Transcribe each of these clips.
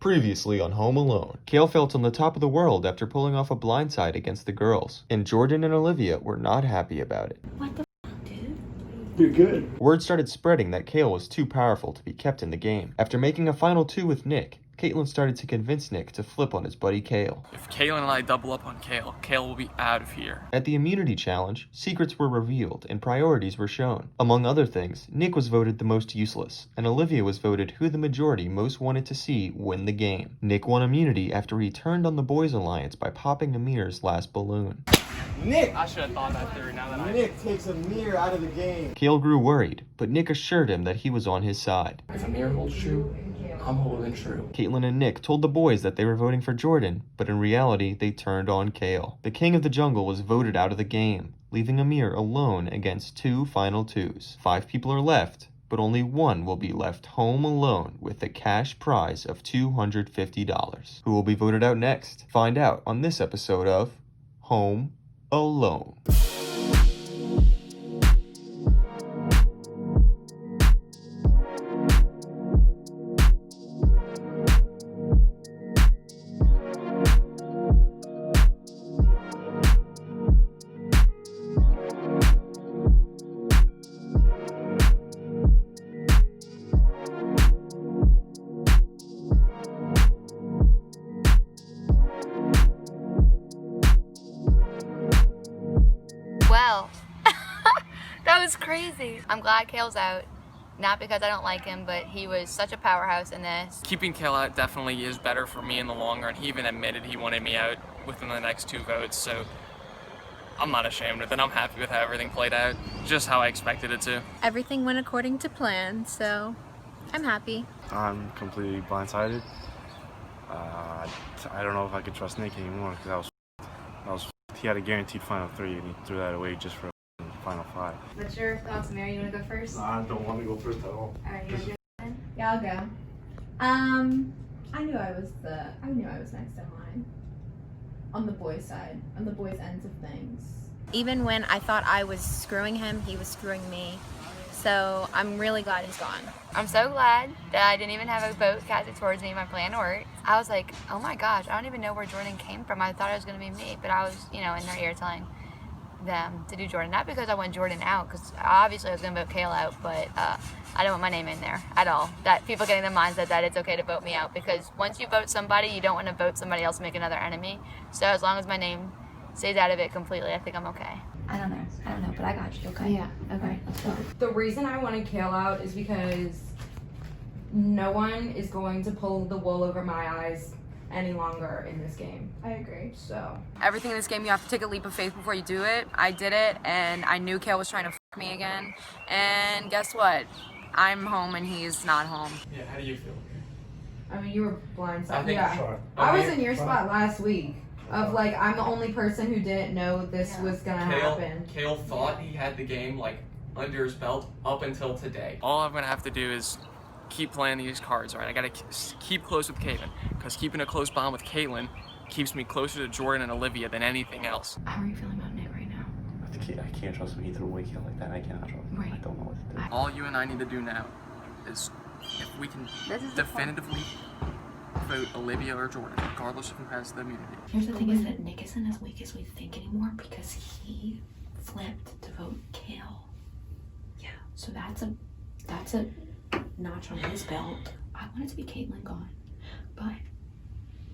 Previously on Home Alone, Kale felt on the top of the world after pulling off a blindside against the girls, and Jordyn and Olivia were not happy about it. What the f***, dude? You're good. Word started spreading that Kale was too powerful to be kept in the game. After making a final two with Nick, Caitlin started to convince Nick to flip on his buddy Kale. If Caitlin and I double up on Kale, Kale will be out of here. At the immunity challenge, secrets were revealed and priorities were shown. Among other things, Nick was voted the most useless, and Olivia was voted who the majority most wanted to see win the game. Nick won immunity after he turned on the boys' alliance by popping Emir's last balloon. Nick! I should have thought that through now that Nick takes Emir out of the game. Kale grew worried, but Nick assured him that he was on his side. If Emir holds true, I'm holding true. Caitlin and Nick told the boys that they were voting for Jordyn, but in reality, they turned on Kale. The king of the jungle was voted out of the game, leaving Emir alone against two final twos. 5 people are left, but only one will be left home alone with the cash prize of $250. Who will be voted out next? Find out on this episode of Home Alone. Well, that was crazy. I'm glad Kale's out. Not because I don't like him, but he was such a powerhouse in this. Keeping Kale out definitely is better for me in the long run. He even admitted he wanted me out within the next 2 votes, so I'm not ashamed with it. I'm happy with how everything played out, just how I expected it to. Everything went according to plan, so I'm happy. I'm completely blindsided. I don't know if I could trust Nick anymore because he had a guaranteed final 3 and he threw that away just for a final 5. What's your thoughts, Mary? You want to go first? I don't want to go first at all. Alright, you want to do it then? Yeah, I'll go. I knew I was next in line. On the boys' side, on the boys' ends of things. Even when I thought I was screwing him, he was screwing me. So I'm really glad he's gone. I'm so glad that I didn't even have a vote casted towards me. My plan worked. I was like, oh my gosh, I don't even know where Jordyn came from. I thought it was going to be me, but I was, in their ear telling them to do Jordyn. Not because I want Jordyn out, because obviously I was going to vote Kale out, but I don't want my name in there at all. That people getting the mindset that it's okay to vote me out, because once you vote somebody, you don't want to vote somebody else and make another enemy. So as long as my name stays out of it completely, I think I'm okay. I don't know, but I got you, okay? Yeah, okay. Let's go. The reason I wanted Kale out is because no one is going to pull the wool over my eyes any longer in this game. I agree. So Everything in this game, you have to take a leap of faith before you do it. I did it, and I knew Kale was trying to f me again. And guess what? I'm home, and he's not home. Yeah, how do you feel? I mean, you were I blindsided. think Yeah, Sure. I was in your spot last week. Of like, I'm the only person who didn't know this was gonna happen. Kale thought he had the game under his belt up until today. All I'm gonna have to do is keep playing these cards, right? I gotta keep close with Caitlin, because keeping a close bond with Caitlin keeps me closer to Jordyn and Olivia than anything else. How are you feeling about Nick right now? I can't trust him. He threw away Kale like that. I cannot trust him. Right. I don't know what to do. All you and I need to do now is, if we can definitively vote Olivia or Jordyn, regardless of who has the immunity. Here's the thing is that Nick isn't as weak as we think anymore because he flipped to vote Kale. Yeah, so that's a notch on his belt. I want it to be Caitlin gone, but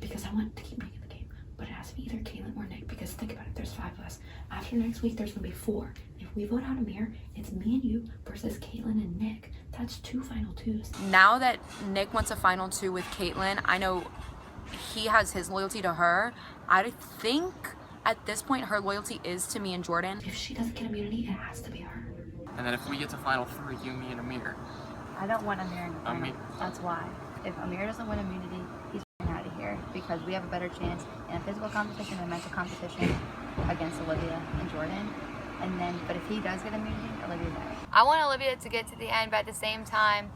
because I want to keep Nick in the game, but it has to be either Caitlin or Nick, because think about it, there's 5 of us. After next week, there's gonna be 4. If we vote out Emir, it's me and you versus Caitlin and Nick. That's 2 final 2s. Now that Nick wants a final 2 with Caitlin, I know he has his loyalty to her. I think at this point her loyalty is to me and Jordyn. If she doesn't get immunity, it has to be her. And then if we get to final 3, you, me, and Emir. I don't want Emir in the final. Emir. That's why. If Emir doesn't win immunity, he's out of here, because we have a better chance in a physical competition and a mental competition against Olivia and Jordyn. And then, but if he does get immunity, Olivia's out. I want Olivia to get to the end, but at the same time,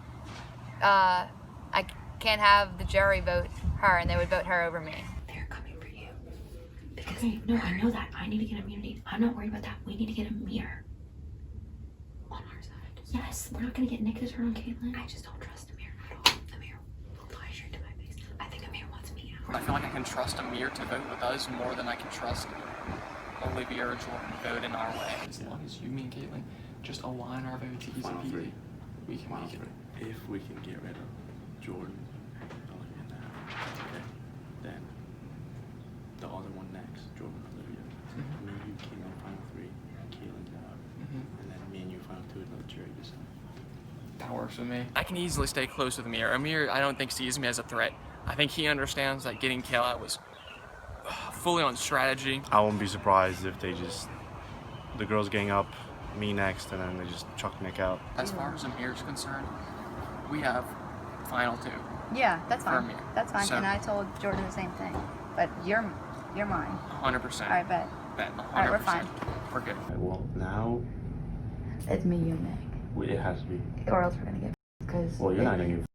I can't have the jury vote her, and they would vote her over me. They're coming for you. Because, no, I know that. I need to get immunity. I'm not worried about that. We need to get Emir on our side. Yes, we're not going to get Nick to turn on Caitlin. I just don't trust Emir at all. Emir will lie straight to my face. I think I feel like I can trust Emir to vote with us more than I can trust Olivia or Jordyn to vote in our way. As long as you, me, and Caitlin just align our vote to easy peasy, we can make it. If we can get rid of Jordyn and Olivia now, okay, then the other one next, Jordyn and Olivia. Me and you came in final 3, Caitlin's out, and then me and you final 2 is another jury this time. That works with me. I can easily stay close with Emir. Emir, I don't think sees me as a threat. I think he understands that getting Kale out was fully on strategy. I won't be surprised if they the girls gang up, me next, and then they just chuck Nick out. As far as Emir's concerned, we have final 2. Yeah, that's fine. Emir. That's fine. So- and I told Jordyn the same thing. But you're mine. 100%. All right, bet. Bet, 100%. All right, we're fine. We're good. Okay, well, now It's me, you, and Nick. it has to be. Or else we're gonna get because. Well, you're not gonna give.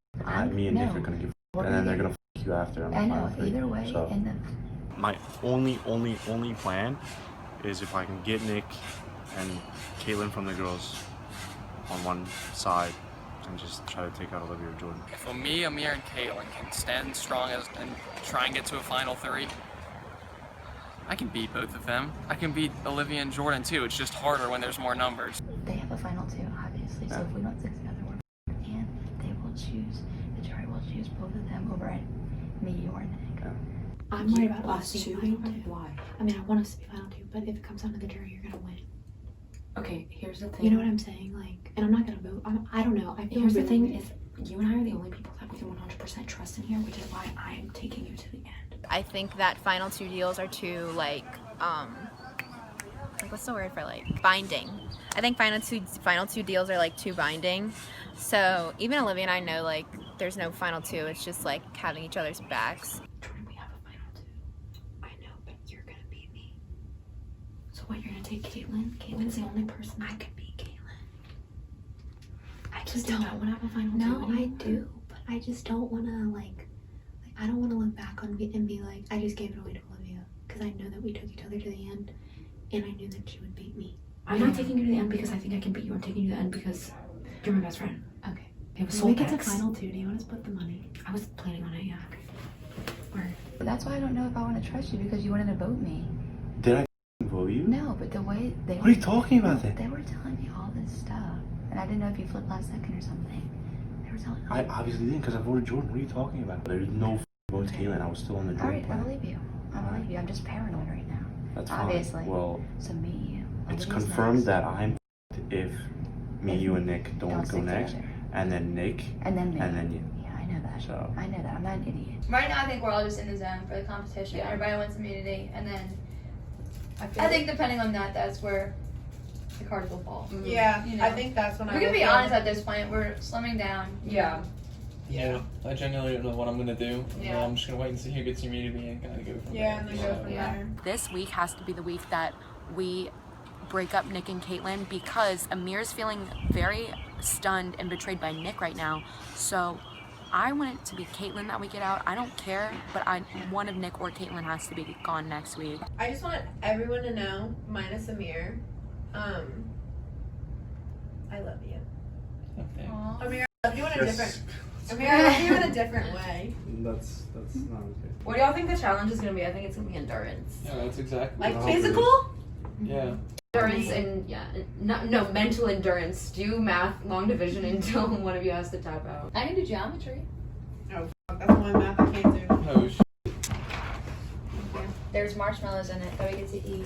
Me and Nick no. are gonna give. We're And then gonna they're get- gonna you after. I know. Either way, So and then my only plan is if I can get Nick and Caitlin from the girls on one side and just try to take out Olivia or Jordyn. If me, Emir, and Caitlin can stand strong and try and get to a final 3, I can beat both of them. I can beat Olivia and Jordyn too. It's just harder when there's more numbers. they have a final 2, obviously. So if we don't stick together, we're and they will choose. The jury will choose both of them over me or Nick. I'm worried about us us being being final 2. Why? I mean, I want us to be final 2, but if it comes down to the jury, you're gonna win. Okay, here's the thing. You know what I'm saying? Like, and I'm not gonna vote. I don't know. I feel Here's the really thing weird. is, you and I are the only people that we can 100% trust in here, which is why I'm taking you to the end. I think that final 2 deals are too like what's the word for like binding? I think final two deals are like too binding. So even Olivia and I know like there's no final 2. It's just like having each other's backs. Jordyn, we have a final 2. I know, but you're gonna beat me. So what, you're gonna take Caitlin? Caitlin's the only person I could beat Caitlin. I just don't want to have a final 2. No, I anymore. do, but I just don't want to like I don't want to look back on and be like I just gave it away to Olivia because I know that we took each other to the end, and I knew that she would beat me. I'm not taking you to the end because I think I can beat you. I'm taking you to the end because you're my best friend. Okay. We have a When soul we get to pact. final 2, do you want to split the money? I was planning on it, yeah. Or That's why I don't know if I want to trust you because you wanted to vote me. Did I vote you? No, but the way they What are you talking about then? They were telling me all this stuff, and I didn't know if you flipped last second or something. They were telling me. I obviously didn't because I voted Jordyn. What are you talking about? There's no vote to Caitlin. I was still on the All Jordyn right, I plan. believe you. I believe you. I'm just paranoid right now. That's fine. Obviously. Well, So me, you. it's Olivia's confirmed next. that I'm if me, If you, and Nick don't go stick next, together. and then Nick, And then me. and then you. Yeah, I know that. So- I know that. I'm not an idiot. Right now, I think we're all just in the zone for the competition. Everybody wants immunity, and then I think depending on that, that's where the cards will fall. Yeah, You know. I think that's when We can be honest at this point. We're slimming down. Yeah. Yeah, I genuinely don't know what I'm gonna do. Yeah. I'm just gonna wait and see who gets immunity and kind of go from Yeah, there. and then go from Yeah. there. This week has to be the week that we break up Nick and Caitlin because Amir's feeling very stunned and betrayed by Nick right now. So I want it to be Caitlin that we get out. I don't care, but one of Nick or Caitlin has to be gone next week. I just want everyone to know, minus Emir, I love you. Okay. Amir, I love you in a different. Amir, I love you in a different way. That's not okay. What do y'all think the challenge is gonna be? I think it's gonna be endurance. Yeah, that's exactly. Like No, physical? Yeah. Endurance and no mental endurance. Do math, long division until one of you has to tap out. I can do geometry. Oh, fuck, that's one math I can't do. Oh, There's marshmallows in it that we get to eat.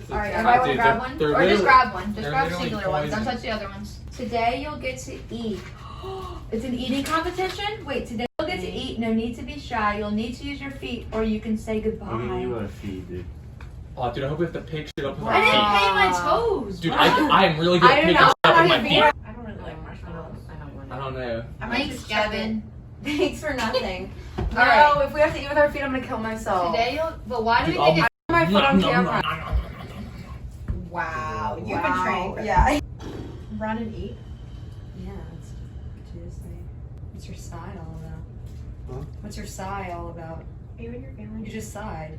All right, Yeah. everybody want to Dude, grab they're- one? they're Or just literally- grab one. Just they're grab literally singular ones. Don't poison. touch the other ones. Today you'll get to eat. It's an eating competition? Wait, today you'll get to eat. No need to be shy. You'll need to use your feet or you can say goodbye. You gotta feed, dude. Oh, dude, I hope we have to pick shit up with I our didn't feet. paint my toes. Dude, I'm really good at picking shit up with my feet. I don't really like marshmallows. I don't know. I might Thanks, just shove it. Gavin. Thanks for nothing. All right. If we have to eat with our feet, I'm gonna kill myself. Today you'll. But why do we Dude, think it's my foot on No, camera. Wow, you've been Wow. training for Yeah. Run and eat. Yeah, that's Tuesday. What's your sigh all about? Huh? What's your sigh all about? You and your family. You just sighed.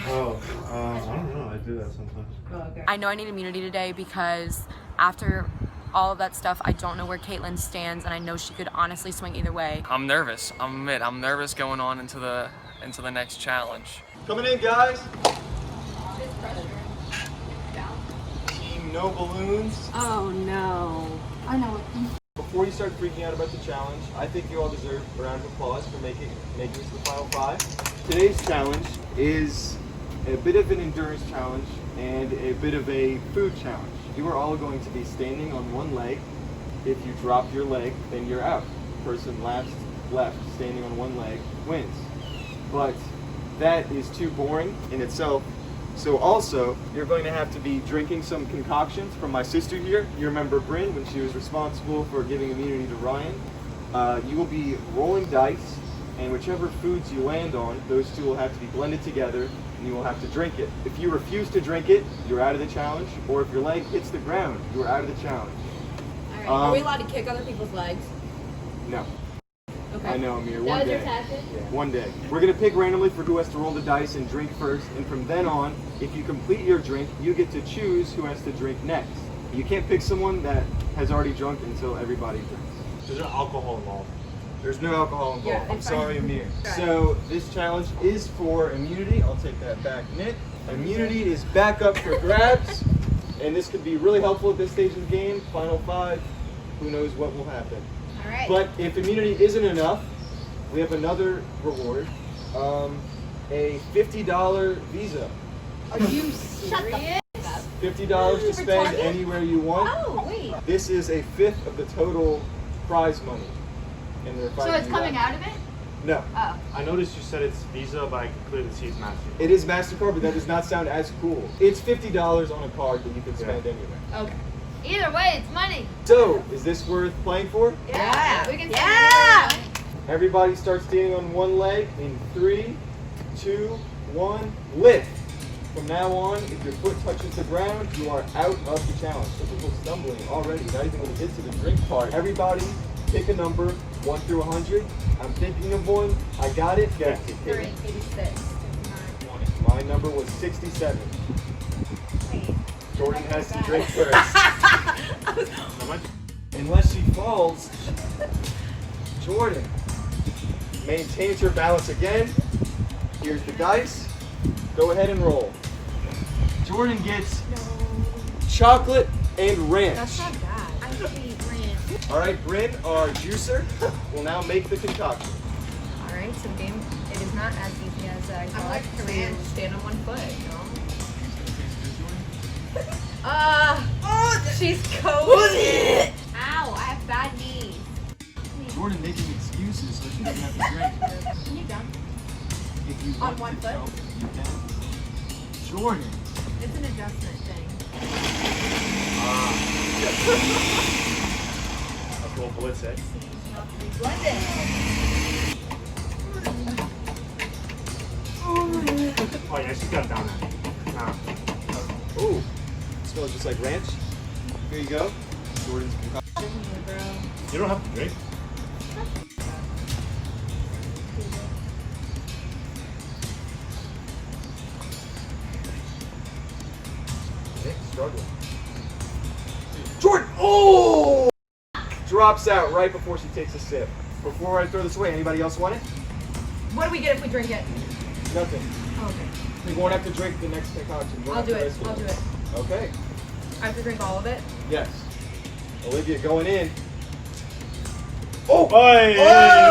Oh, I don't know. I do that sometimes. Oh, okay. I know I need immunity today because after all of that stuff. I don't know where Caitlin stands, and I know she could honestly swing either way. I'm nervous. I'm nervous going on into the next challenge. Coming in, guys. Team No Balloons. Oh no. I know. Before you start freaking out about the challenge, I think you all deserve a round of applause for making it to the final 5. Today's challenge is a bit of an endurance challenge and a bit of a food challenge. You are all going to be standing on one leg. If you drop your leg, then you're out. Person left standing on one leg wins. But that is too boring in itself. So also, you're going to have to be drinking some concoctions from my sister here. You remember Bryn when she was responsible for giving immunity to Ryan. You will be rolling dice, and whichever foods you land on, those two will have to be blended together, and you will have to drink it. If you refuse to drink it, you're out of the challenge, or if your leg hits the ground, you are out of the challenge. Alright, are we allowed to kick other people's legs? No. Okay. I know, Emir. That One was your day. tactic? One day. We're going to pick randomly for who has to roll the dice and drink first, and from then on, if you complete your drink, you get to choose who has to drink next. You can't pick someone that has already drunk until everybody drinks. There's no alcohol involved. There's no alcohol involved. Yeah, I'm it's sorry, fine. Emir. So this challenge is for immunity. I'll take that back, Nick. Immunity is back up for grabs, and this could be really helpful at this stage of the game. Final 5, who knows what will happen. All right. But if immunity isn't enough, we have another reward, a $50 visa. Are you serious? $50 to spend anywhere you want. Oh, wait. This is a fifth of the total prize money. And they're So it's coming out of it? No. Oh. I noticed you said it's Visa, but I can clearly see it's MasterCard. It is MasterCard, but that does not sound as cool. It's $50 on a card that you can spend anywhere. Okay. Either way, it's money. So, is this worth playing for? Yeah. We can Yeah. Everybody starts standing on one leg in 3, 2, 1, lift. From now on, if your foot touches the ground, you are out of the challenge. Typical stumbling already, not even going to get to the drink part. Everybody, pick a number, 1 through 100. I'm thinking of one. I got it. Go. 86. My number was 67. Jordyn has to drink first. How much? Unless she falls, Jordyn maintains her balance again. Here's the dice. Go ahead and roll. Jordyn gets chocolate and ranch. That's not bad. I hate ranch. All right, Bryn, our juicer, will now make the concoction. All right, so game, it is not as easy as I thought. I like to ranch. Stand on one foot, you know? She's cozy. Ow, I have bad knees. Jordyn making excuses so she doesn't have to drink. Can you jump? If you On want one to foot? jump, you can. Jordyn. It's an adjustment thing. That's what Blitz said. Oh yeah, she's got it down there. Nah. Ooh, smells just like ranch. Here you go. Jordyn's concoction. You don't have to drink. Nick struggling. Jordyn! Oh! Drops out right before she takes a sip. Before I throw this away, anybody else want it? What do we get if we drink it? Nothing. Oh, okay. You won't have to drink the next concoction. You won't I'll do have to it. ice it. I'll do it. Okay. I have to drink all of it? Yes. Olivia going in. Oh! Hey,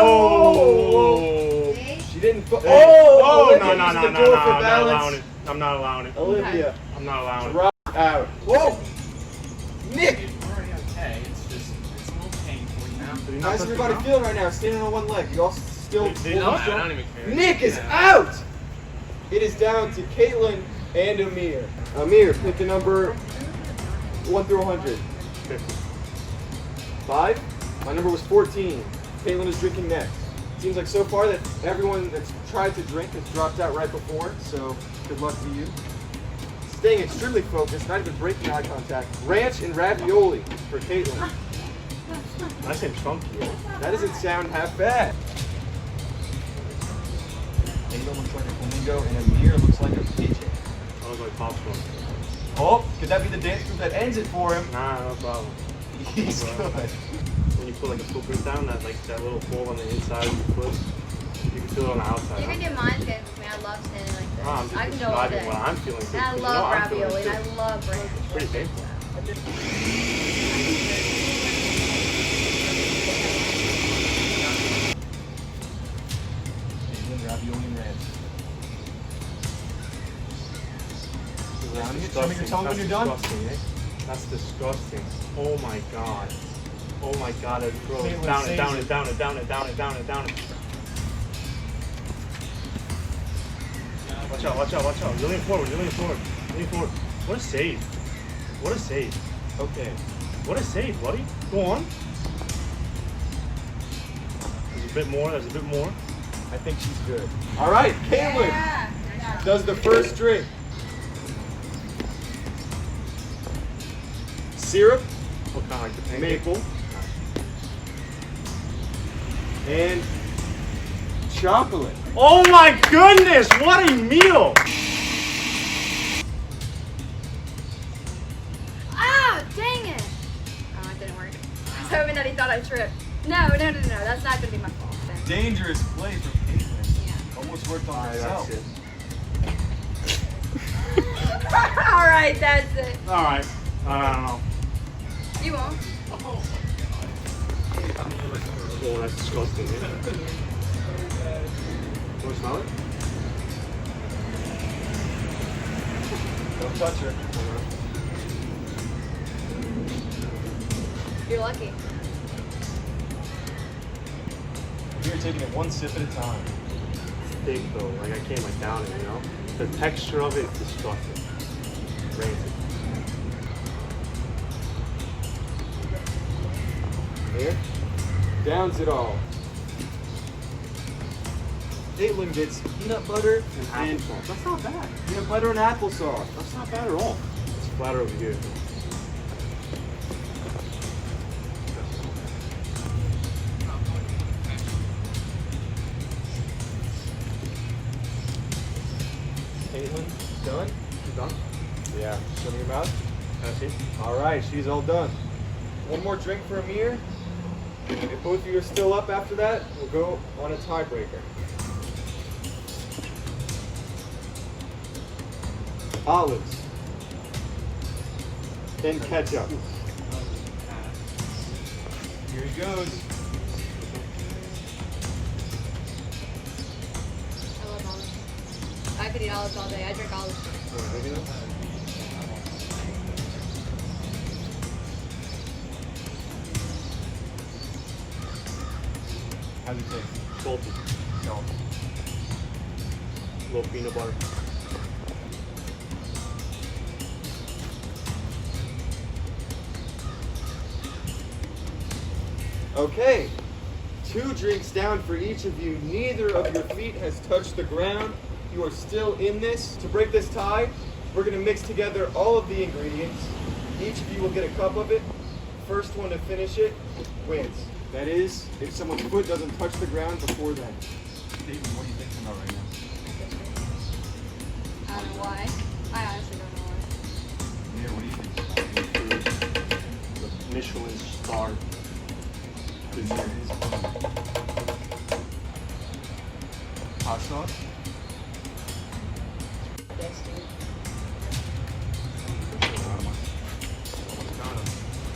Oh! She didn't. Oh! Olivia No, using no, the door for I'm not balance. allowing it. I'm not allowing it. Olivia I'm not allowing it. drop out. Whoa! Nick! It's already okay. It's just, it's a little painful, you know? Did he not How's put everybody the- feeling right now? Standing on one leg. You all still. They- No, I don't even care. Nick is out! It is down to Caitlin and Emir. Emir, pick a number 1 through 100. 50. 5? My number was 14. Caitlin is drinking next. Seems like so far that everyone that's tried to drink has dropped out right before, so good luck to you. Staying extremely focused, not even breaking eye contact. Ranch and ravioli for Caitlin. That seems funky. That doesn't sound half bad. Caitlin looks like a flamingo, and Emir looks like a pigeon. I was like popsicle. Oh, could that be the dance group that ends it for him? Nah, no problem. He's good. When you put like a foot print down, that little fold on the inside of your foot, you can feel it on the outside. You can do mine good with me. I love standing like this. I'm just I can go all describing day. what I'm feeling. And I love ravioli and I love bread. It's pretty painful. Ravioli and ranch. That's Show me your tongue when you're done. disgusting, eh? That's disgusting. Oh my god. Oh my god, that's gross. Caitlin, Down it, save down it. it, down it, down it, down it, down it, down it. Watch out, watch out, watch out. You're leaning forward, you're leaning forward. Leaning forward. What a save. What a save. Okay. What a save, buddy. Go on. There's a bit more, there's a bit more. I think she's good. All right, Caitlin does the first drink. Syrup, What kind, like the pancake? maple, and chocolate. Oh my goodness, what a meal! Ah, dang it! Oh, it didn't work. I was hoping that he thought I tripped. No, that's not gonna be my fault. Then. Dangerous play from Caitlin. Yeah. Almost worked on Alright, herself. that's it. All right, that's it. Alright, I don't know. You won't. Oh, that's disgusting. Yeah. Want to smell it? Don't touch her. You're lucky. You're taking it one sip at a time. It's thick though. Like I can't like down it, you know? The texture of it is disgusting. Rancid. Here. Downs it all. Caitlin gets peanut butter and Applesauce. That's not bad. peanut butter and applesauce. That's not bad at all. It's flatter over here. Caitlin, done? You done? Yeah. Show me your mouth. Can I see? All right, she's all done. One more drink for Emir. If both of you are still up after that, we'll go on a tiebreaker. Olives. Then ketchup. Here he goes. I love olives. I could eat olives all day. I drink olives. How's it taste? Salty. No. A little peanut butter. Okay. 2 drinks down for each of you. Neither of your feet has touched the ground. You are still in this. To break this tie, we're going to mix together all of the ingredients. Each of you will get a cup of it. First one to finish it wins. That is, if someone's foot doesn't touch the ground before then. David, what are you thinking about right now? I don't know why. I honestly don't know why. Yeah, what do you think? The Michelin star. Hot sauce? Yes, dude.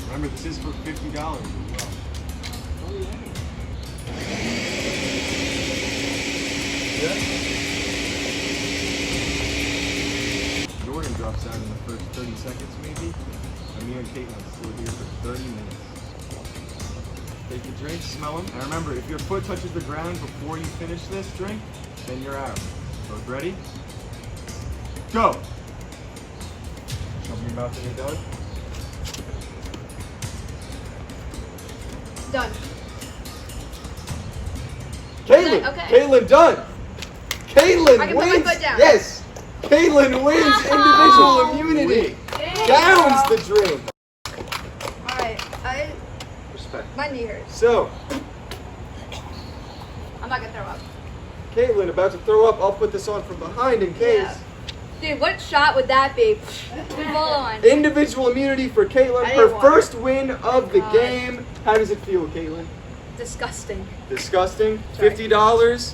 Remember, this is for $50 as well. Oh, yeah. Jordyn drops out in the first 30 seconds, maybe. Emir and Caitlin are still here for 30 minutes. Take the drink, smell them. And remember, if your foot touches the ground before you finish this drink, then you're out. Both ready? Go! Show me your mouth when you're done. Done. Caitlin! Okay. Caitlin, done! Caitlin I can put wins! my foot down. Yes! Caitlin wins Oh. individual immunity! Dang. Downs the drink! Alright, Respect. my knee hurts. So, I'm not gonna throw up. Caitlin about to throw up. I'll put this on from behind in case. Yeah. Dude, what shot would that be? Full on. Individual immunity for Caitlin. I Her didn't want first win of the game. How does it feel, Caitlin? Disgusting. Disgusting. Sorry. $50,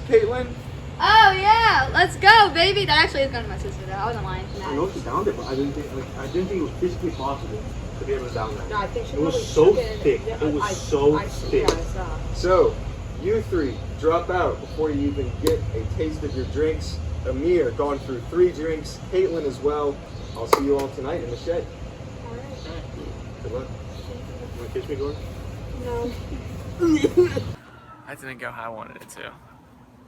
Caitlin. Oh yeah, let's go, baby. That actually is going to my sister though. I wasn't lying. I know she downed it, but I didn't think it was physically possible to be able to down that. No, I think she It was probably so shook it. thick. Yeah, It was I so thick. Yeah, I saw. So, you three drop out before you even get a taste of your drinks. Emir gone through 3 drinks. Caitlin as well. I'll see you all tonight in the shed. Good luck. You want to kiss me, Gordon? No. That didn't go how I wanted it to.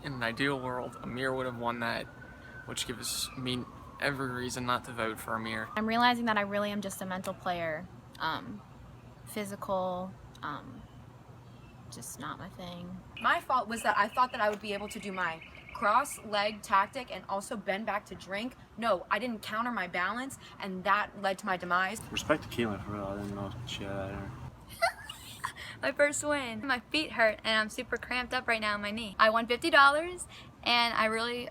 In an ideal world, Emir would have won that, which gives me every reason not to vote for Emir. I'm realizing that I really am just a mental player. Physical, just not my thing. My fault was that I thought that I would be able to do my cross leg tactic and also bend back to drink. No, I didn't counter my balance, and that led to my demise. Respect to Caitlin for real. I didn't know she had that in her. My first win. My feet hurt and I'm super cramped up right now in my knee. I won $50 and I really,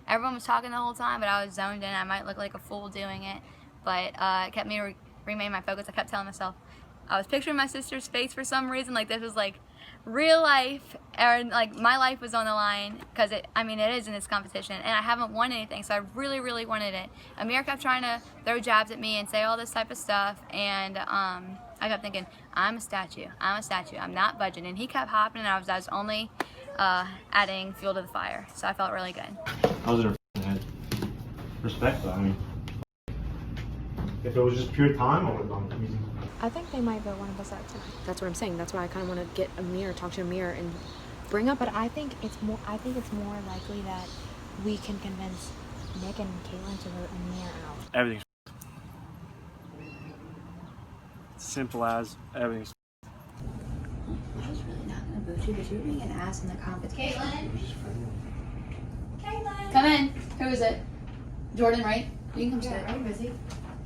everyone was talking the whole time, but I was zoned in. I might look like a fool doing it, but it kept me remain my focus. I kept telling myself, I was picturing my sister's face for some reason, like this was like real life, or like my life was on the line, because it is in this competition and I haven't won anything, so I really, really wanted it. Emir kept trying to throw jabs at me and say all this type of stuff, and I kept thinking, I'm a statue, I'm not budging, and he kept hopping, and I was only adding fuel to the fire, so I felt really good. I was in her head. Respect, though. I mean, if it was just pure time, I would have gone easy. I think they might vote one of us out too. That's what I'm saying. That's why I kind of want to get Emir, talk to Emir, and bring up. But I think it's more likely that we can convince Nick and Caitlin to vote Emir out. Everything's simple as everything's. I was really not gonna vote you because you were being an ass in the competition. Caitlin! Come in. Who is it? Jordyn, right? You can come sit. Are you busy?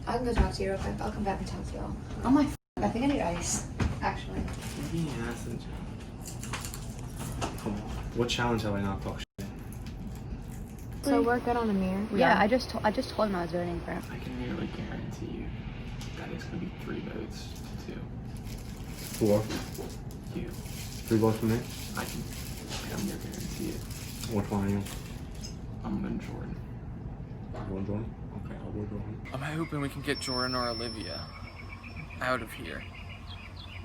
I can go talk to you real quick. I'll come back and talk to y'all. Oh my I think I need ice, actually. Come on. What challenge have I not talked shit? So we're good on Emir. Yeah, I just told him I was voting for him. I can nearly guarantee you that it's going to be 3 votes to 2. 4. You. 3 votes for me. I can damn near guarantee it. Which one are you? I'm going Jordyn. I'm going Jordyn. Okay, I'll go Jordyn. I'm hoping we can get Jordyn or Olivia out of here.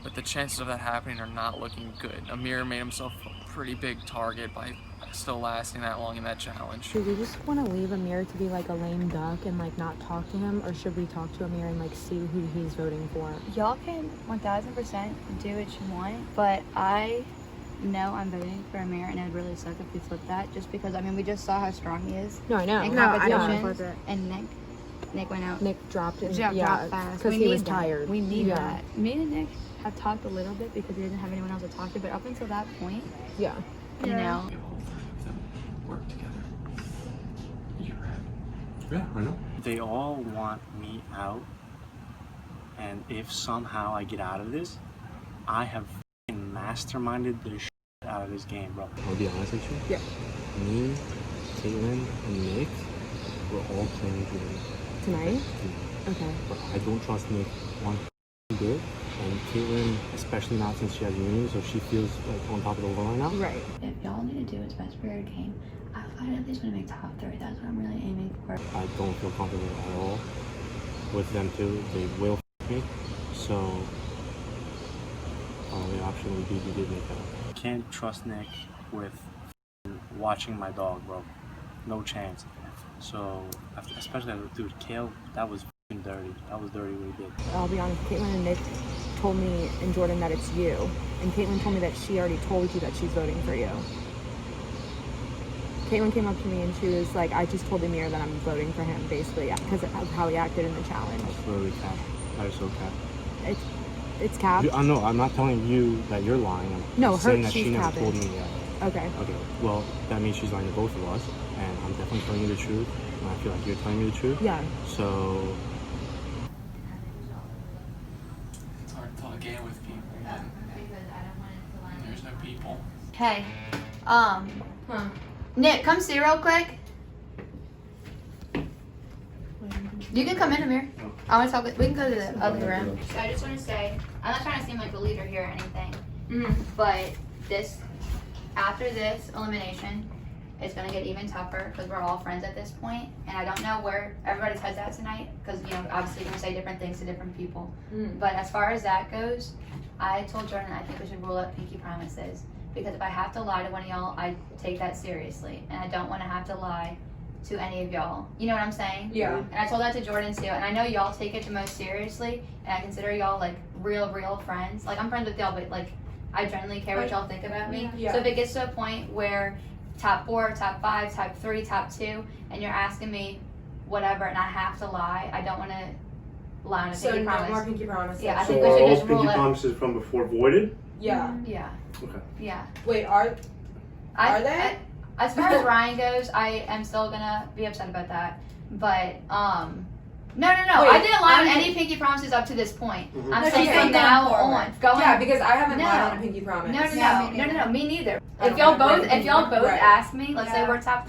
But the chances of that happening are not looking good. Emir made himself a pretty big target by still lasting that long in that challenge. Do we just want to leave Emir to be like a lame duck and like not talk to him, or should we talk to Emir and like see who he's voting for? Y'all can 1000% do what you want, but I know I'm voting for Emir, and it would really suck if we flip that, just because we just saw how strong he is. No, I know. In No, I competition, and Nick went out. Nick dropped it. Dropped fast because he was tired. We need that. Me and Nick have talked a little bit because he didn't have anyone else to talk to, but up until that point, yeah. you know. The whole 3 of them work together. You're right. Yeah, I know. They all want me out, and if somehow I get out of this, I have f***ing masterminded the shit out of this game, bro. I'll be honest with you. Yeah. Me, Caitlin, and Nick, we're all playing good Tonight? Okay. But I don't trust Nick one bit, and Caitlin, especially not since she has immunity, so she feels like on top of the world right now. Right. If y'all need to do what's best for your game, I thought at least want to make top 3. That's what I'm really aiming for. I don't feel comfortable at all with them too. They will f me, so the option would be to get Nick out. Can't trust Nick with watching my dog, bro. No chance. So, especially dude, Kale, that was f***ing dirty. That was dirty what he did. I'll be honest, Caitlin and Nick told me and Jordyn that it's you. And Caitlin told me that she already told you that she's voting for you. Caitlin came up to me and she was like, I just told Emir that I'm voting for him, basically, because of how he acted in the challenge. That's really cap. That is so cap. It's cap? I know, I'm not telling you that you're lying. I'm saying that she never told me that. Okay. Okay, well, that means she's lying to both of us, and I'm definitely telling you the truth, and I feel like you're telling me the truth. Yeah. So... It's hard to talk again with people when there's no people. Hey, Nick, come see real quick. You can come in, Emir. Oh. I want to talk. We can go to the other room. So I just want to say, I'm not trying to seem like the leader here or anything, Mm-hmm. but after this elimination, it's gonna get even tougher because we're all friends at this point, and I don't know where everybody's head's at tonight because obviously you're gonna say different things to different people. But as far as that goes, I told Jordyn I think we should rule out pinky promises because if I have to lie to one of y'all, I take that seriously, and I don't want to have to lie to any of y'all. You know what I'm saying? Yeah. And I told that to Jordyn too, and I know y'all take it the most seriously, and I consider y'all like real friends. Like I'm friends with y'all, but like I genuinely care what y'all think about me. Yeah. So if it gets to a point where top 4, top 5, top 3, top 2, and you're asking me whatever, and I have to lie, I don't want to lie on a So pinky no promise. more pinky promises. Yeah, I So think we are should all just rule pinky it. promises from before voided? Yeah. Yeah. Okay. Yeah. Wait, are they? As far as Ryan goes, I am still gonna be upset about that. But no. Wait, I didn't lie on I'm- any pinky promises up to this point. Mhm. I'm No, saying she's from saying now going on, going. Yeah, because I haven't No. lied on a pinky promise. No, me neither. I If y'all don't both, have right. ask me, let's say Yeah. we're top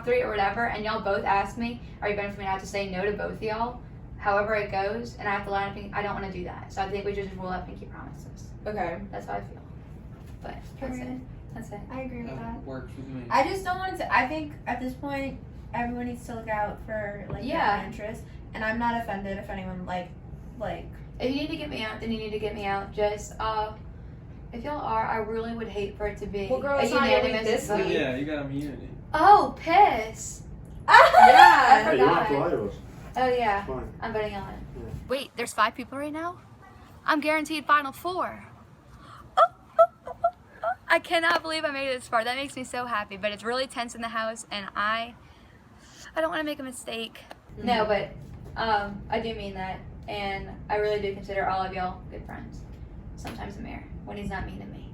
3 or whatever, and y'all both ask me, are you better for me not to say no to both of y'all? However it goes, and I have to lie on a pinky, I don't want to do that. So I think we should just rule out pinky promises. Okay. That's how I feel. But that's it. That's it. I agree with that. Works with me. I just don't want to. I think at this point, everyone needs to look out for like their Yeah. own interests, and I'm not offended if anyone like. If you need to get me out, then you need to get me out. Just if y'all are, I really would hate for it to be Well, girl, a it's not your week unanimous this vote. week. Yeah, you got immunity. Oh, piss! Yeah. Hey, you don't have to lie to us. Oh yeah, It's fine. I'm voting on it. Wait, there's 5 people right now. I'm guaranteed final 4. I cannot believe I made it this far. That makes me so happy. But it's really tense in the house, and I don't want to make a mistake. No, but I do mean that, and I really do consider all of y'all good friends. Sometimes Emir, when he's not mean to me.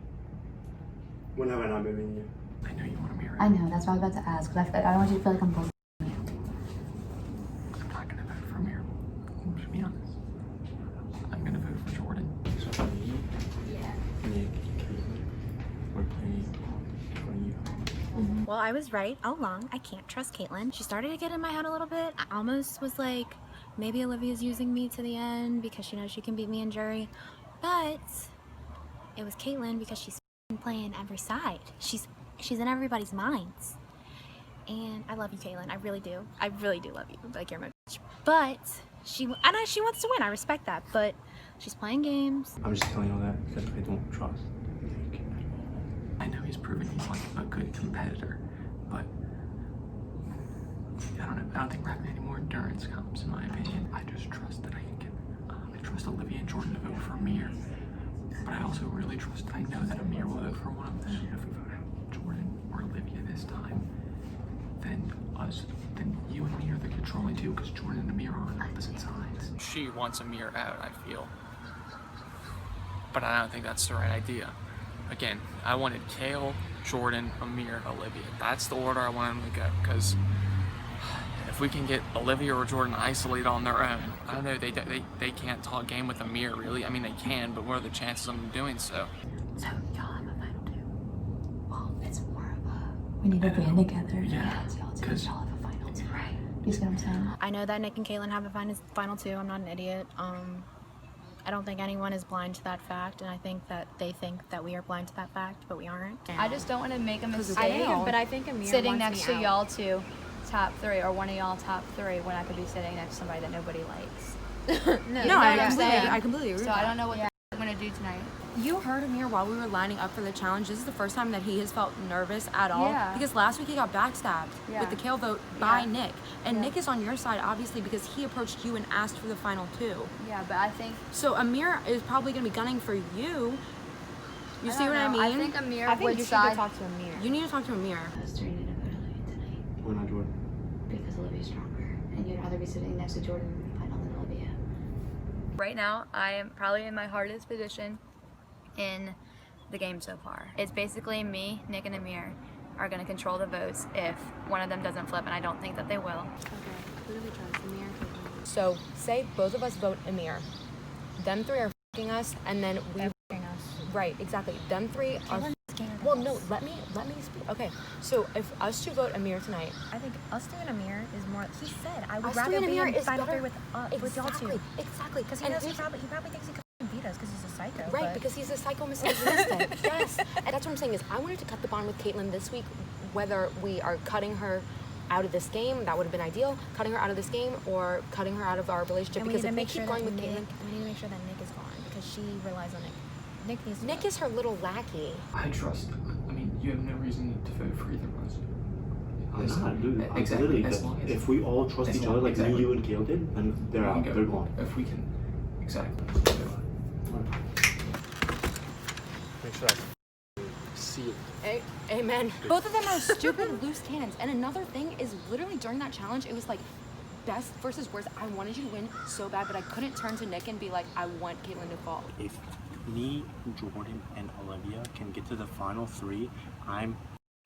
When have I not been mean to you? I know you want to marry. I know. That's what I was about to ask. Because I don't want you to feel like I'm bullying. I'm not gonna vote for Emir. To be honest, I'm gonna vote for Jordyn. So me, Nick, Caitlin, we're playing for you. Well, I was right all along. I can't trust Caitlin. She started to get in my head a little bit. I almost was like, maybe Olivia's using me to the end because she knows she can beat me in jury. But it was Caitlin because she's playing every side. She's in everybody's minds. And I love you, Caitlin. I really do. I really do love you. Like, you're my bitch. But she wants to win. I respect that. But she's playing games. I'm just telling you all that because I don't trust Nick at all. I know he's proven he's like a good competitor, but I don't know. I don't think we're having any more endurance comps, in my opinion. I just trust that I can get. I trust Olivia and Jordyn to vote for Emir, but I also really trust. I know that Emir will vote for one of them. If we vote out Jordyn or Olivia this time, then you and me are the controlling two because Jordyn and Emir are on opposite sides. She wants Emir out, I feel. But I don't think that's the right idea. Again, I wanted Kale, Jordyn, Emir, Olivia. That's the order I wanted them to go, because if we can get Olivia or Jordyn isolated on their own, I don't know, they can't talk game with Emir, really. I mean, they can, but what are the chances of them doing so? So y'all have a final 2. Well, it's more of a we need to band together. Yeah, because y'all have a final 2, right? You see what I'm saying? I know that Nick and Caitlin have a final 2. I'm not an idiot. I don't think anyone is blind to that fact, and I think that they think that we are blind to that fact, but we aren't. I just don't want to make a mistake. I think Emir sitting wants next me to out. y'all 2 top 3, or one of y'all top 3, when I could be sitting next to somebody that nobody likes. No, You know what I'm saying? I completely agree So with I that. don't know what I'm gonna do tonight. You heard Emir while we were lining up for the challenge. This is the first time that he has felt nervous at all. Yeah. Because last week he got backstabbed Yeah. with the Kale vote by Yeah. Nick. And Yeah. Nick is on your side, obviously, because he approached you and asked for the final 2. Yeah, but I think So Emir is probably going to be gunning for you. You see don't what I know. mean? I think Emir I think would you should side. go talk to Emir. You need to talk to Emir. I was turning to vote Olivia tonight Why not Jordyn? because Olivia's stronger, and you'd rather be sitting next to Jordyn in the final than Olivia. Right now, I am probably in my hardest position in the game so far. It's basically me, Nick, and Emir are going to control the votes if one of them doesn't flip, and I don't think that they will. So say both of us vote Emir. Them 3 are f***ing us, and then we... Right, exactly. Them 3 are... Well, no, let me speak. Okay, so if us two vote Emir tonight, I think us two and Emir is more. He said I would Us rather three and be Emir in is Final better. Three with y'all two. Exactly. Because And he probably thinks he could beat us because he's a psycho. Right, but- because he's a psycho misogynistic. Yes, and that's what I'm saying is I wanted to cut the bond with Caitlyn this week, whether we are cutting her out of this game, that would have been ideal, cutting her out of this game or cutting her out of our relationship, And we because need if to we make keep sure going that with Caitlyn, we need to make sure that Nick is gone because she relies on Nick. Nick needs to Nick go. is her little lackey. I trust. I mean, you have no reason to vote for either of us. It's not, dude. Exactly. Literally, As long as if we all trust each other like me, you, and Kale did, then they're out. They're gone. If we can, exactly. Make sure I see it. Amen. Both of them are stupid loose cannons. And another thing is literally during that challenge, it was like best versus worst. I wanted you to win so bad, but I couldn't turn to Nick and be like, I want Caitlyn to fall. If me, Jordyn, and Olivia can get to the final 3, I'm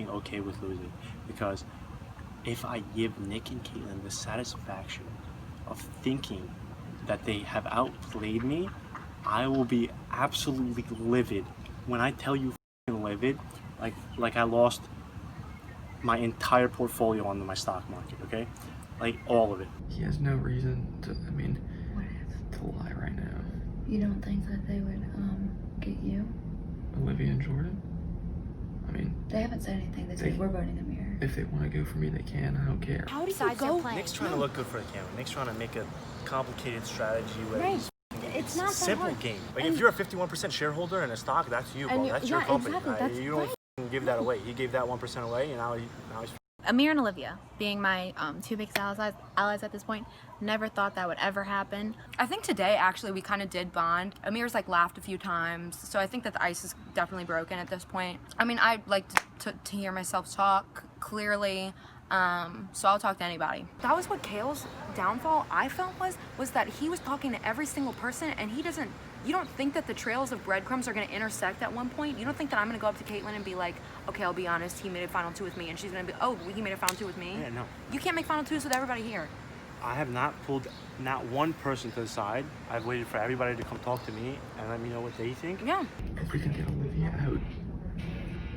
okay with losing. Because if I give Nick and Caitlyn the satisfaction of thinking that they have outplayed me, I will be absolutely livid. When I tell you livid, like I lost my entire portfolio on my stock market, okay? Like all of it. He has no reason to, I mean, to lie right now. You don't think that they would get you? Olivia and Jordyn? I mean, They haven't said anything this They- week. We're voting Emir. if they want to go for me, they can. I don't care. How do you Besides go? your plan. Nick's trying to look good for the camera. Nick's trying to make a complicated strategy where Right. he's It's not that simple hard. game. Like And- if you're a 51% shareholder in a stock, that's you, And bro. you- That's your yeah, company. exactly. That's You don't right. f***ing give that away. He gave that 1% away, and now he's. Amir and Olivia, being my two biggest allies at this point, never thought that would ever happen. I think today actually we kind of did bond. Amir's like laughed a few times, so I think that the ice is definitely broken at this point. I mean, I like to hear myself talk clearly, so I'll talk to anybody. That was what Kale's downfall I felt was that he was talking to every single person, and he doesn't. You don't think that the trails of breadcrumbs are going to intersect at one point? You don't think that I'm going to go up to Caitlyn and be like, okay, I'll be honest, he made a final 2 with me, and she's going to be, oh, he made a final 2 with me? Yeah, no. You can't make final 2s with everybody here. I have not pulled not one person to the side. I've waited for everybody to come talk to me and let me know what they think. Yeah. If we can get Olivia out,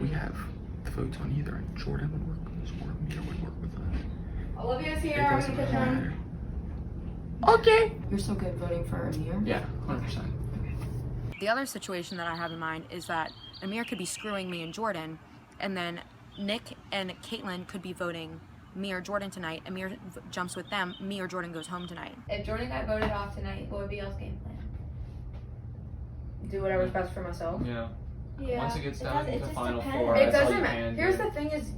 we have the votes on either, and Jordyn would work with us, or Emir would work with us. Olivia's here. It I'm doesn't gonna really put matter. Okay. You're so good voting for Emir? Yeah, 100%. The other situation that I have in mind is that Emir could be screwing me and Jordyn, and then Nick and Caitlyn could be voting me or Jordyn tonight. Emir jumps with them, me or Jordyn goes home tonight. If Jordyn got voted off tonight, what would be y'all's game plan? Do whatever's best for myself. Yeah. Yeah. Once it gets down to it the just final depends. 4, It that's all doesn't you matter. can Here's do. the thing is,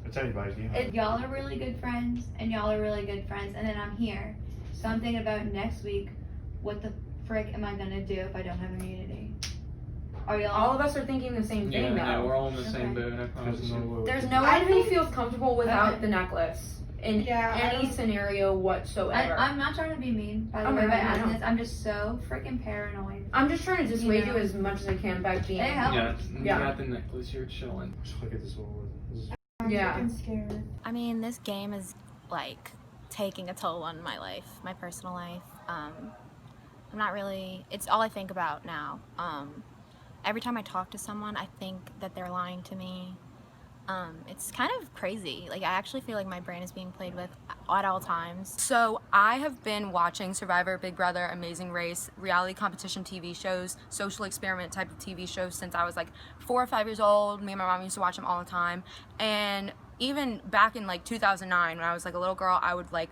It's anybody's game. Y'all are really good friends, and y'all are really good friends, and then I'm here. So I'm thinking about next week, what the frick am I gonna do if I don't have immunity? Are y'all? all of us are thinking the same thing though. we're all in the same Okay. boat, I promise you. There's no one who feels comfortable without Okay. the necklace in Yeah, I any don't- scenario whatsoever. I'm not trying to be mean, by the Oh my way, by God, I asking know. this. I'm just so freaking paranoid. I'm just trying to dissuade You you know. as much as I can by being. It helps. Yeah, you Yeah. got the necklace, you're chilling. Just look at this one. This is I'm Yeah. freaking scared. I mean, this game is like taking a toll on my life, my personal life. I'm not really, it's all I think about now. Every time I talk to someone, I think that they're lying to me. It's kind of crazy. Like, I actually feel like my brain is being played with at all times. So I have been watching Survivor, Big Brother, Amazing Race, reality competition TV shows, social experiment type of TV shows since I was like 4 or 5 years old. Me and my mom used to watch them all the time. And even back in like 2009 when I was like a little girl, I would like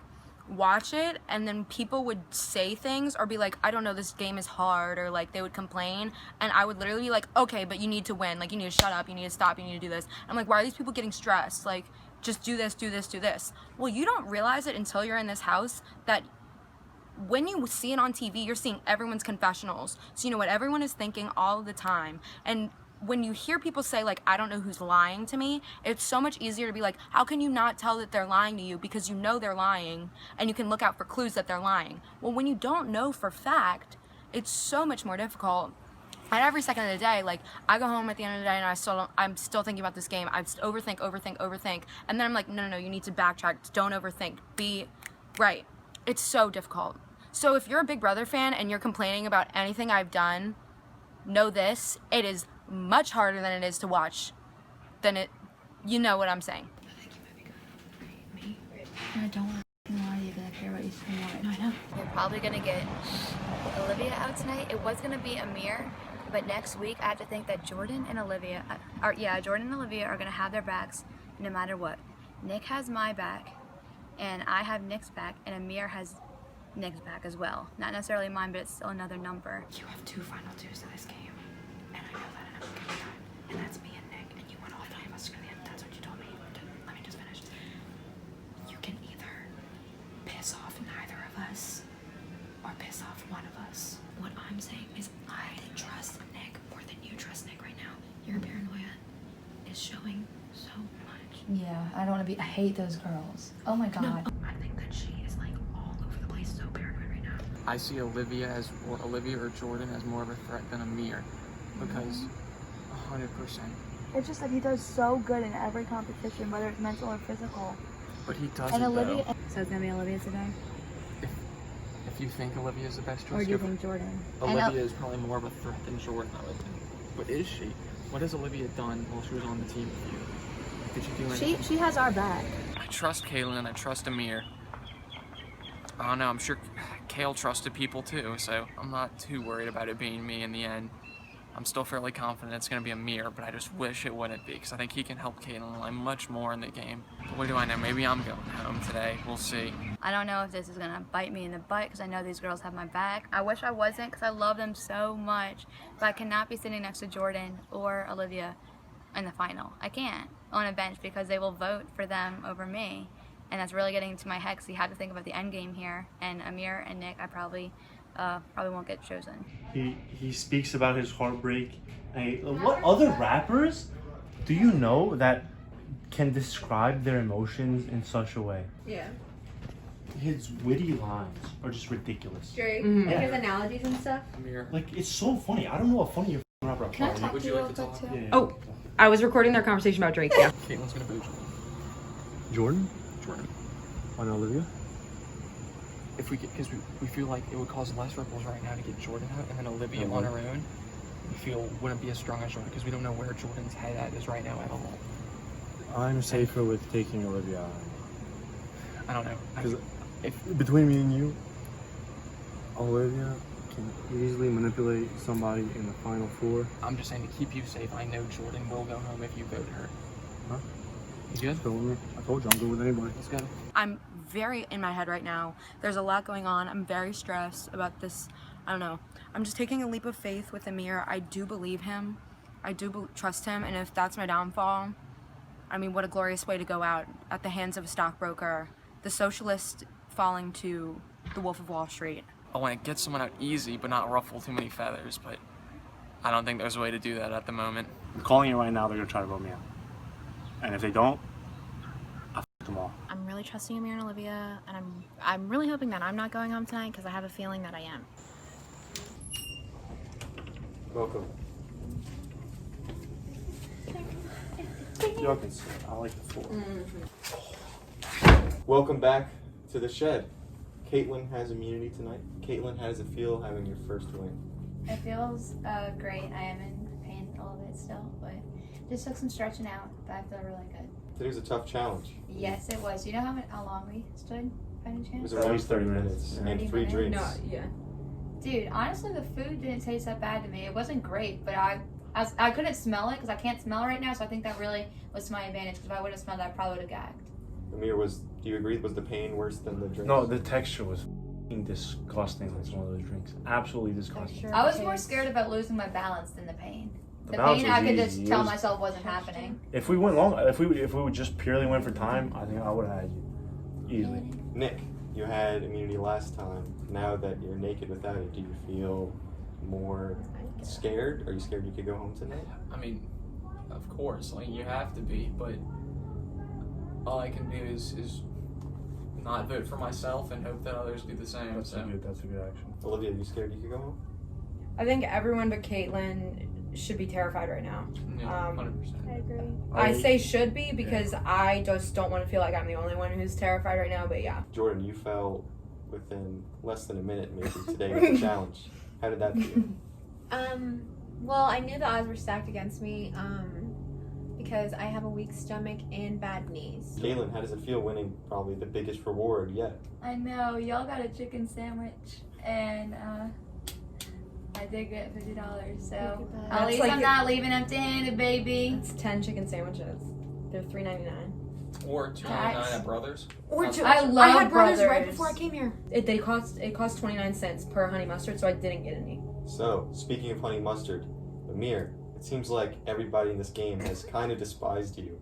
watch it, and then people would say things or be like, I don't know, this game is hard, or like they would complain, and I would literally be like, okay, but you need to win, like you need to shut up, you need to stop, you need to do this. I'm like, why are these people getting stressed? Like, just do this, do this, do this. Well, you don't realize it until you're in this house that when you see it on TV, you're seeing everyone's confessionals, so you know what everyone is thinking all the time. And when you hear people say like, I don't know who's lying to me, it's so much easier to be like, how can you not tell that they're lying to you, because you know they're lying and you can look out for clues that they're lying. Well, when you don't know for fact, it's so much more difficult. And every second of the day, like, I go home at the end of the day and I'm still thinking about this game. I overthink, and then I'm like, no, you need to backtrack. Don't overthink. Be right. It's so difficult. So if you're a Big Brother fan and you're complaining about anything I've done, know this: it is much harder than it is to watch then you know what I'm saying. I don't want to lie to you because I care about you so much. No, I know. We're probably gonna get Olivia out tonight. It was gonna be Emir, but next week I have to think that Jordyn and Olivia are gonna have their backs no matter what. Nick has my back, and I have Nick's back, and Emir has Nick's back as well. Not necessarily mine, but it's still another number. You have 2 final 2s in this game, and I know that, and I'm okay with that. And that's me and Nick, and you want all 3 of us to the end. That's what you told me. Let me just finish. You can either piss off neither of us, or piss off one of us. What I'm saying is I trust Nick more than you trust Nick right now. Your paranoia is showing so much. Yeah, I don't want to be. I hate those girls. Oh my god. No, I think that she is like all over the place, so paranoid right now. I see Olivia or Jordyn as more of a threat than Emir, because 100%. It's just that he does so good in every competition, whether it's mental or physical. But he doesn't. And Olivia. though. So it's gonna be Olivia today, If you think Olivia is the best choice, or do you think Jordyn? Olivia is probably more of a threat than Jordyn, I would think. But is she? What has Olivia done while she was on the team with you? Did she do anything? She has our back. I trust Caitlin, I trust Emir. I don't know, I'm sure Kale trusted people too, so I'm not too worried about it being me in the end. I'm still fairly confident it's going to be Emir, but I just wish it wouldn't be, because I think he can help Caitlin line much more in the game. But what do I know? Maybe I'm going home today. We'll see. I don't know if this is gonna bite me in the butt because I know these girls have my back. I wish I wasn't because I love them so much, but I cannot be sitting next to Jordyn or Olivia in the final. I can't on a bench because they will vote for them over me, and that's really getting into my head because you have to think about the end game here. And Emir and Nick, I probably won't get chosen. He speaks about his heartbreak. What other rappers do you know that can describe their emotions in such a way? Yeah. His witty lines are just ridiculous. Drake, Mhm. like Yeah. his analogies and stuff. Emir. Like, it's so funny. I don't know what funnier rapper. Can I talk Would to you you like real to quick talk? too? Yeah. Oh, I was recording their conversation about Drake, yeah. Caitlin's going to vote Jordyn? Jordyn. On Olivia? If we get, because we feel like it would cause less ripples right now to get Jordyn out, and then Olivia on her own, we feel wouldn't be as strong as Jordyn, because we don't know where Jordyn's head at is right now at all. I'm safer with taking Olivia out. I don't know. Because between me and you, Olivia can easily manipulate somebody in the final 4. I'm just saying to keep you safe, I know Jordyn will go home if you vote her. Huh? You good? Go with me. I told you I'm good with anybody. Let's go. I'm very in my head right now. There's a lot going on. I'm very stressed about this. I don't know. I'm just taking a leap of faith with Emir. I do believe him. I do trust him. And if that's my downfall, I mean, what a glorious way to go out at the hands of a stockbroker. The socialist falling to the Wolf of Wall Street. I want to get someone out easy, but not ruffle too many feathers, but I don't think there's a way to do that at the moment. I'm calling it right now, they're going to try to vote me out. And if they don't, I'll f*** them all. I'm really trusting Emir and Olivia, and I'm really hoping that I'm not going home tonight because I have a feeling that I am. Welcome. Y'all can sit. I like the 4. Welcome back to the shed. Caitlin has immunity tonight. Caitlin, how does it feel having your first win? It feels great. I am in pain a little bit still, but just took some stretching out, but I feel really good. Today was a tough challenge. Yes, it was. You know how long we stood by any It chance? was around 30 minutes and 30 3 drinks. No, yeah. Dude, honestly, the food didn't taste that bad to me. It wasn't great, but I couldn't smell it because I can't smell it right now, so I think that really was to my advantage because if I would have smelled that, I probably would have gagged. Amir, do you agree? Was the pain worse than the drinks? No, the texture was disgusting with some of those drinks. Absolutely disgusting. I was more scared about losing my balance than the pain. The The balance pain was I could easy. just It tell was- myself wasn't happening. If we went long, if we would just purely went for time, I think I would have had you easily. Nick, you had immunity last time. Now that you're naked without it, do you feel more scared? Are you scared you could go home tonight? I mean, of course, like you have to be, but all I can do is not vote for myself and hope that others do the same. That's a good action. Olivia, are you scared you could go home? I think everyone but Caitlin should be terrified right now. Yeah, 100%. I agree. I say should be because I just don't want to feel like I'm the only one who's terrified right now, but yeah. Jordyn, you fell within less than a minute maybe today of the challenge. How did that feel? Well, I knew the odds were stacked against me. because I have a weak stomach and bad knees. Caitlin, how does it feel winning probably the biggest reward yet? I know, y'all got a chicken sandwich, and I did get $50, so at That's least like I'm not leaving empty-handed, baby. It's 10 chicken sandwiches. They're $3.99. Or $2.99 at Brothers. I love had Brothers right Brothers. before I came here. They cost 29 cents per honey mustard, so I didn't get any. So, speaking of honey mustard, Emir, it seems like everybody in this game has kind of despised you.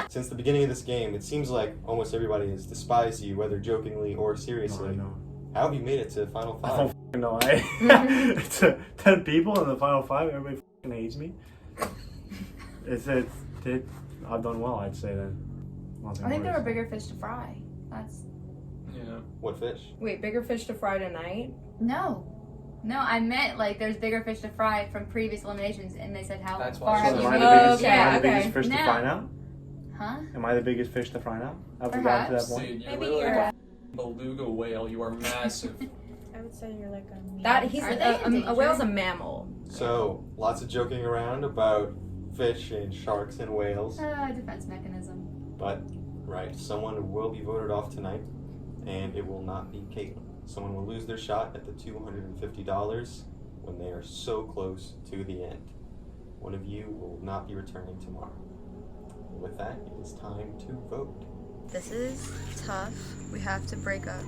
Since the beginning of this game, it seems like almost everybody has despised you, whether jokingly or seriously. I know. How have you made it to Final I Five? don't know. It's 10 people in the final 5. Everybody hates me. I've done well, I'd say then. I think there were bigger fish to fry. That's Yeah. What fish? Wait, bigger fish to fry tonight? no. I meant like there's bigger fish to fry from previous eliminations, and they said how That's far why have she you said- made? Am I the biggest, Okay, am I the okay. biggest fish to No. fry now? Huh? Am I the biggest fish to fry now? Have we gotten to that Perhaps. point? Dude, you're Maybe literally you're- like a beluga whale. You are massive. I would say you're like a That he's Are they a endangered? whale's a mammal. So, lots of joking around about fish and sharks and whales. Defense mechanism. But, right, someone will be voted off tonight, and it will not be Caitlin. Someone will lose their shot at the $250 when they are so close to the end. One of you will not be returning tomorrow. With that, it is time to vote. This is tough. We have to break up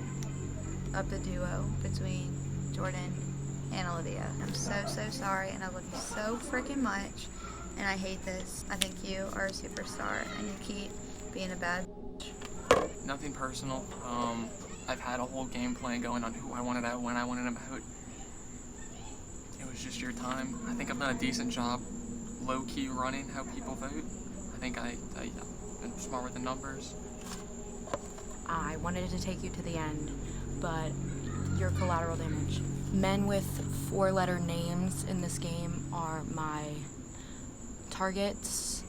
the duo between Jordyn and Olivia. I'm so sorry, and I love you so freaking much, and I hate this. I think you are a superstar, and you keep being a bad Nothing personal. I've had a whole game plan going on who I wanted out, when I wanted him out. It was just your time. I think I've done a decent job low-key running how people vote. I think I've been smart with the numbers. I wanted to take you to the end, but you're collateral damage. Men with 4-letter names in this game are my targets: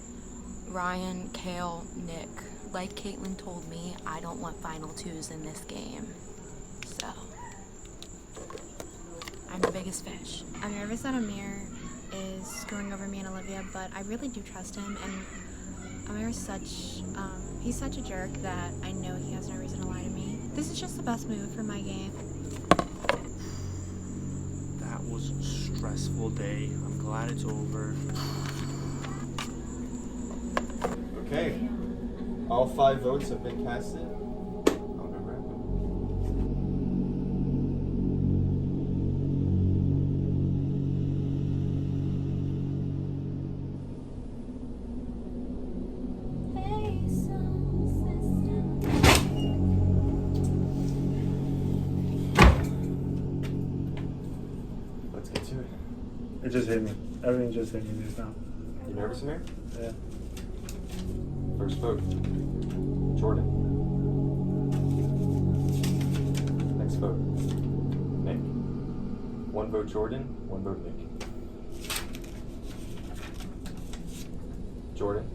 Ryan, Kale, Nick. Like Caitlin told me, I don't want final 2s in this game. So, I'm the biggest fish. I'm nervous that Emir is screwing over me and Olivia, but I really do trust him, and Emir's he's such a jerk that I know he has no reason to lie to me. This is just the best move for my game. That was a stressful day. I'm glad it's over. Okay, all 5 votes have been casted. I'll go grab them. Let's get to it. It just hit me. Everything just hit me just now. You nervous, Emir? Yeah. First vote, Jordyn. Next vote, Nick. 1 vote Jordyn, 1 vote Nick. Jordyn.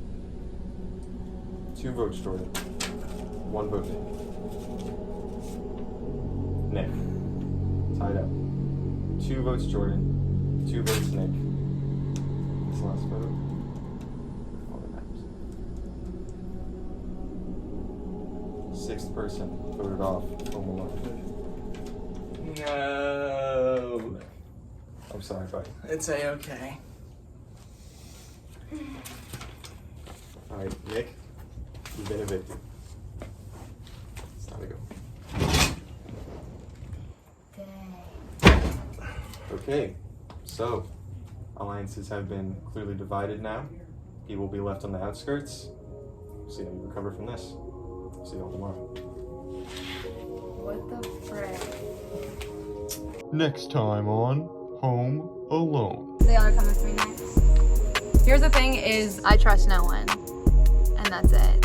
2 votes Jordyn, 1 vote Nick. Nick. Tied up. 2 votes Jordyn, 2 votes Nick. This last vote. All that matters. 6th person voted off Home Alone. No. I'm sorry, buddy. It's a-okay. Alright, Nick, you've been evicted. It's time to go. Okay, so alliances have been clearly divided now. People will be left on the outskirts. See how you recover from this. See you all tomorrow. What the frick? Next time on Home Alone. They all are coming for me next. Here's the thing is, I trust no one, and that's it.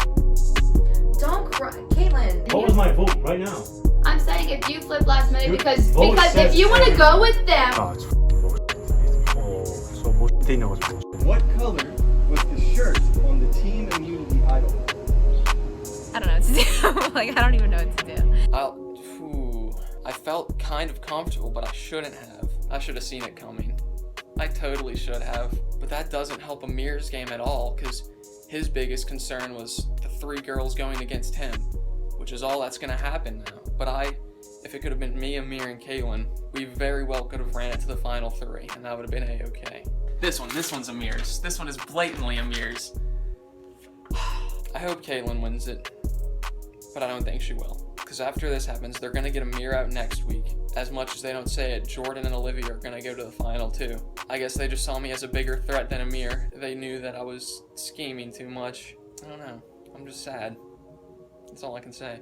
don't cry. Caitlin. What was my vote right now? I'm saying if you flip last minute Your because vote if says you want to Emir. go with them. Oh, it's bullshit. Oh, so bullshit. They know it's bullshit. What color was the shirt on the Team Immunity idol? I don't know what to do. Like, I don't even know what to do. I felt kind of comfortable, but I shouldn't have. I should have seen it coming. I totally should have. But that doesn't help Emir's game at all, because his biggest concern was the 3 girls going against him, which is all that's going to happen now. But if it could have been me, Emir, and Caitlin, we very well could have ran it to the final 3, and that would have been A-okay. This one's Emir's. This one is blatantly Emir's. I hope Caitlin wins it, but I don't think she will. Because after this happens, they're going to get Emir out next week. As much as they don't say it, Jordyn and Olivia are going to go to the final too. I guess they just saw me as a bigger threat than Emir. They knew that I was scheming too much. I don't know. I'm just sad. That's all I can say.